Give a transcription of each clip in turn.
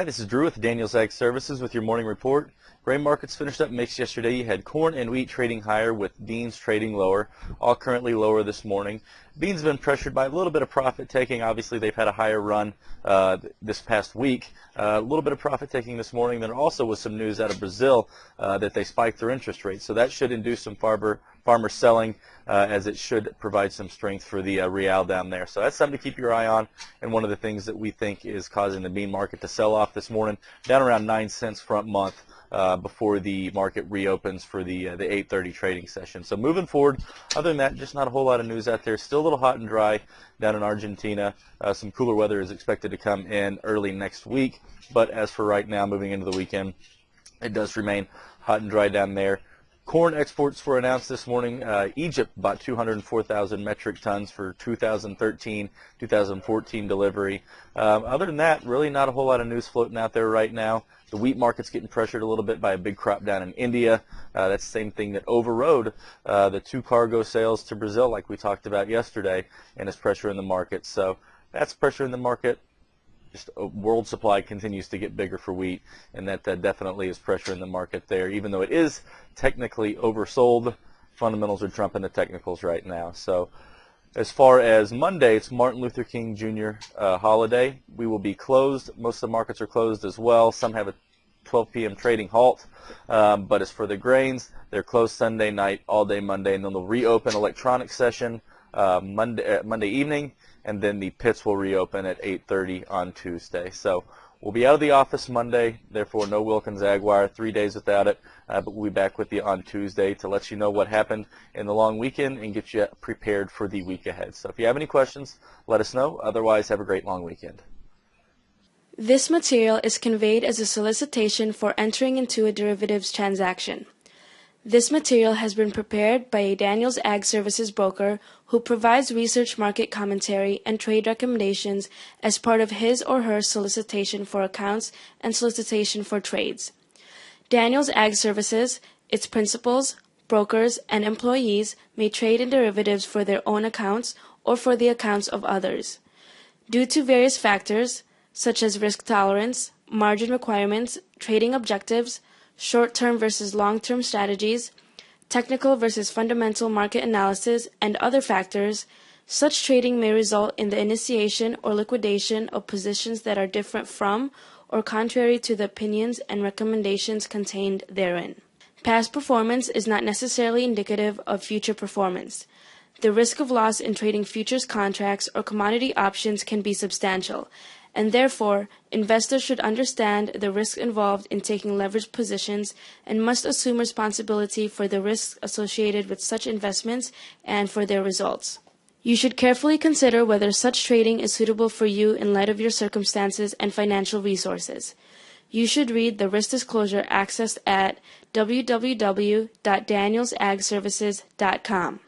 Hi, this is Drew with Daniels Ag Services with your morning report. Grain markets finished up mixed yesterday. You had corn and wheat trading higher with beans trading lower, all currently lower this morning. Beans have been pressured by a little bit of profit taking. Obviously, they've had a higher run this past week. A little bit of profit taking this morning. There also was some news out of Brazil that they spiked their interest rates. So that should induce some farmer selling as it should provide some strength for the real down there. So that's something to keep your eye on, and one of the things that we think is causing the bean market to sell off this morning, down around 9 cents front month before the market reopens for the 8:30 trading session. So moving forward, other than that, just not a whole lot of news out there. Still a little hot and dry down in Argentina. Some cooler weather is expected to come in early next week, but as for right now, moving into the weekend, it does remain hot and dry down there. Corn exports were announced this morning. Egypt bought 204,000 metric tons for 2013-2014 delivery. Other than that, really not a whole lot of news floating out there right now. The wheat market's getting pressured a little bit by a big crop down in India. That's the same thing that overrode the 2 cargo sales to Brazil like we talked about yesterday, and is pressure in the market. So that's pressure in the market. Just world supply continues to get bigger for wheat, and that definitely is pressure in the market there. Even though it is technically oversold, fundamentals are trumping the technicals right now. So as far as Monday, it's Martin Luther King Jr. Holiday. We will be closed. Most of the markets are closed as well. Some have a 12 p.m. trading halt. But as for the grains, they're closed Sunday night, all day Monday, and then they'll reopen electronic session Monday evening, and then the pits will reopen at 8:30 on Tuesday. So we'll be out of the office Monday, therefore no Wilkins Ag Wire, 3 days without it, but we'll be back with you on Tuesday to let you know what happened in the long weekend and get you prepared for the week ahead. So if you have any questions, let us know. Otherwise, have a great long weekend. This material is conveyed as a solicitation for entering into a derivatives transaction. This material has been prepared by a Daniels Ag Services broker who provides research, market commentary, and trade recommendations as part of his or her solicitation for accounts and solicitation for trades. Daniels Ag Services, its principals, brokers, and employees may trade in derivatives for their own accounts or for the accounts of others. Due to various factors, such as risk tolerance, margin requirements, trading objectives, short-term versus long-term strategies, technical versus fundamental market analysis, and other factors, such trading may result in the initiation or liquidation of positions that are different from or contrary to the opinions and recommendations contained therein. Past performance is not necessarily indicative of future performance. The risk of loss in trading futures contracts or commodity options can be substantial, and therefore, investors should understand the risks involved in taking leveraged positions and must assume responsibility for the risks associated with such investments and for their results. You should carefully consider whether such trading is suitable for you in light of your circumstances and financial resources. You should read the risk disclosure accessed at www.danielsagservices.com.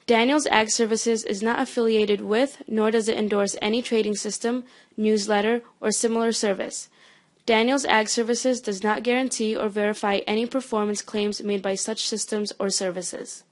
Daniels Ag Services is not affiliated with, nor does it endorse any trading system, newsletter, or similar service. Daniels Ag Services does not guarantee or verify any performance claims made by such systems or services.